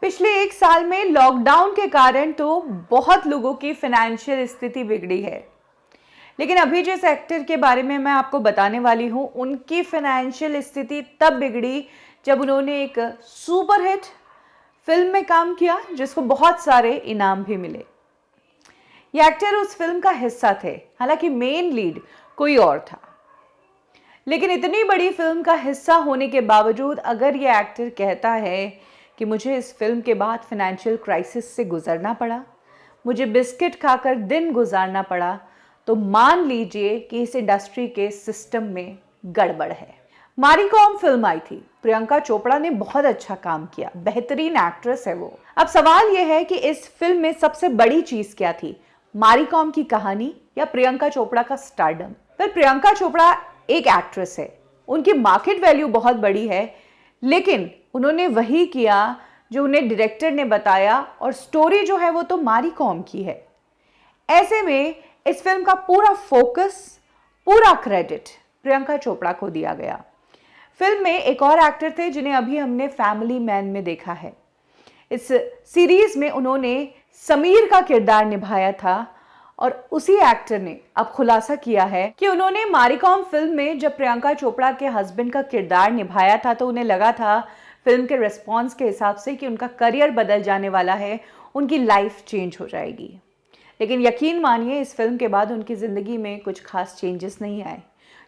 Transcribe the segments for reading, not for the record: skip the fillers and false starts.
पिछले एक साल में लॉकडाउन के कारण तो बहुत लोगों की फाइनेंशियल स्थिति बिगड़ी है। लेकिन अभी जिस एक्टर के बारे में मैं आपको बताने वाली हूँ, उनकी फाइनेंशियल स्थिति तब बिगड़ी जब उन्होंने एक सुपरहिट फिल्म में काम किया जिसको बहुत सारे इनाम भी मिले। ये एक्टर उस फिल्म का हिस्सा थे, हालांकि मेन लीड कोई और था। लेकिन इतनी बड़ी फिल्म का हिस्सा होने के बावजूद अगर ये एक्टर कहता है कि मुझे इस फिल्म के बाद फाइनेंशियल क्राइसिस से गुजरना पड़ा, मुझे बिस्किट खाकर दिन गुजारना पड़ा, तो मान लीजिए कि इस इंडस्ट्री के सिस्टम में गड़बड़ है। मारी कॉम फिल्म आई थी, प्रियंका चोपड़ा ने बहुत अच्छा काम किया, बेहतरीन एक्ट्रेस है वो। अब सवाल यह है कि इस फिल्म में सबसे बड़ी चीज क्या थी, मारी कॉम की कहानी या प्रियंका चोपड़ा का स्टारडम? पर प्रियंका चोपड़ा एक एक्ट्रेस है, उनकी मार्केट वैल्यू बहुत बड़ी है, लेकिन उन्होंने वही किया जो उन्हें डायरेक्टर ने बताया और स्टोरी जो है वो तो मारी कॉम की है। ऐसे में इस फिल्म का पूरा फोकस, पूरा क्रेडिट प्रियंका चोपड़ा को दिया गया। फिल्म में एक और एक्टर थे जिन्हें अभी हमने फैमिली मैन में देखा है। इस सीरीज में उन्होंने समीर का किरदार निभाया था और उसी एक्टर ने अब खुलासा किया है कि उन्होंने मारी कॉम फिल्म में जब प्रियंका चोपड़ा के हस्बैंड का किरदार निभाया था तो उन्हें लगा था फिल्म के रिस्पॉन्स के हिसाब से कि उनका करियर बदल जाने वाला है, उनकी लाइफ चेंज हो जाएगी। लेकिन यकीन मानिए इस फिल्म के बाद उनकी ज़िंदगी में कुछ खास चेंजेस नहीं आए।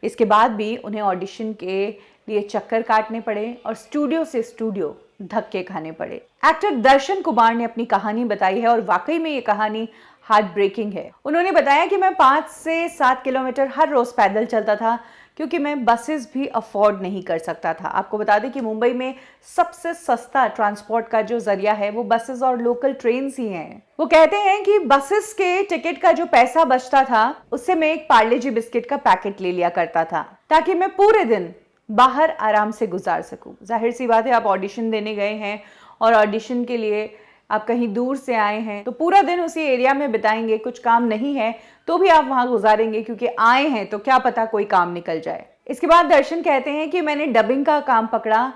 इसके बाद भी उन्हें ऑडिशन के लिए चक्कर काटने पड़े और स्टूडियो से स्टूडियो धक्के खाने पड़े। एक्टर दर्शन कुमार ने अपनी कहानी बताई है और वाकई में ये कहानी हार्ट ब्रेकिंग है। उन्होंने बताया कि मैं 5 से 7 किलोमीटर हर रोज पैदल चलता था क्योंकि मैं बसेस भी अफोर्ड नहीं कर सकता था। आपको बता दें कि मुंबई में सबसे सस्ता ट्रांसपोर्ट का जो जरिया है वो बसेस और लोकल ट्रेन ही हैं। वो कहते हैं कि बसेस के टिकट का जो पैसा बचता था उससे मैं एक पार्ले जी बिस्किट का पैकेट ले लिया करता था ताकि मैं पूरे दिन बाहर आराम से गुजार सकूं। जाहिर सी बात है, आप ऑडिशन देने गए हैं और ऑडिशन के लिए आप कहीं दूर से आए हैं तो पूरा दिन उसी एरिया में बिताएंगे, कुछ काम नहीं है तो भी आप वहां गुजारेंगे क्योंकि आए हैं तो क्या पता कोई काम निकल जाए। इसके बाद दर्शन कहते हैं कि मैंने डबिंग का काम पकड़ा।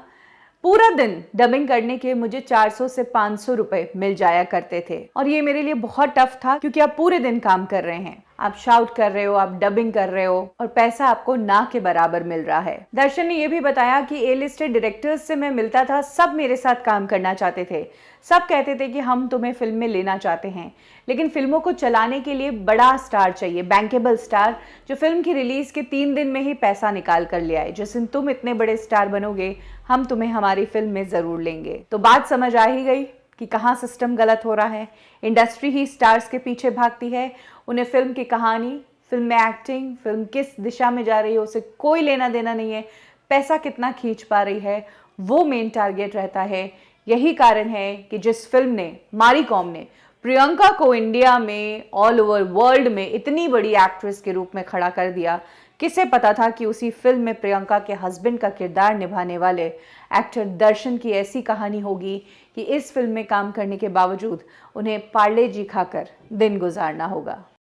पूरा दिन डबिंग करने के मुझे 400 से 500 रुपए मिल जाया करते थे और ये मेरे लिए बहुत टफ था क्योंकि आप पूरे दिन काम कर रहे हैं, आप शाउट कर रहे हो, आप डबिंग कर रहे हो और पैसा आपको ना के बराबर मिल रहा है। दर्शन ने यह भी बताया कि ए लिस्टेड डायरेक्टर्स से मैं मिलता था, सब मेरे साथ काम करना चाहते थे, सब कहते थे कि हम तुम्हें फिल्म में लेना चाहते हैं, लेकिन फिल्मों को चलाने के लिए बड़ा स्टार चाहिए, बैंकेबल स्टार जो फिल्म की रिलीज के 3 दिन में ही पैसा निकाल कर ले आए। जिस दिन तुम इतने बड़े स्टार बनोगे हम तुम्हें हमारी फिल्म में जरूर लेंगे। तो बात समझ आ ही गई कि कहाँ सिस्टम गलत हो रहा है। इंडस्ट्री ही स्टार्स के पीछे भागती है, उन्हें फिल्म की कहानी, फिल्म में एक्टिंग, फिल्म किस दिशा में जा रही है उससे कोई लेना देना नहीं है, पैसा कितना खींच पा रही है वो मेन टारगेट रहता है। यही कारण है कि जिस फिल्म ने, मारी कॉम ने प्रियंका को इंडिया में, ऑल ओवर वर्ल्ड में इतनी बड़ी एक्ट्रेस के रूप में खड़ा कर दिया, किसे पता था कि उसी फिल्म में प्रियंका के हस्बैंड का किरदार निभाने वाले एक्टर दर्शन की ऐसी कहानी होगी कि इस फिल्म में काम करने के बावजूद उन्हें पार्ले जी खाकर दिन गुजारना होगा।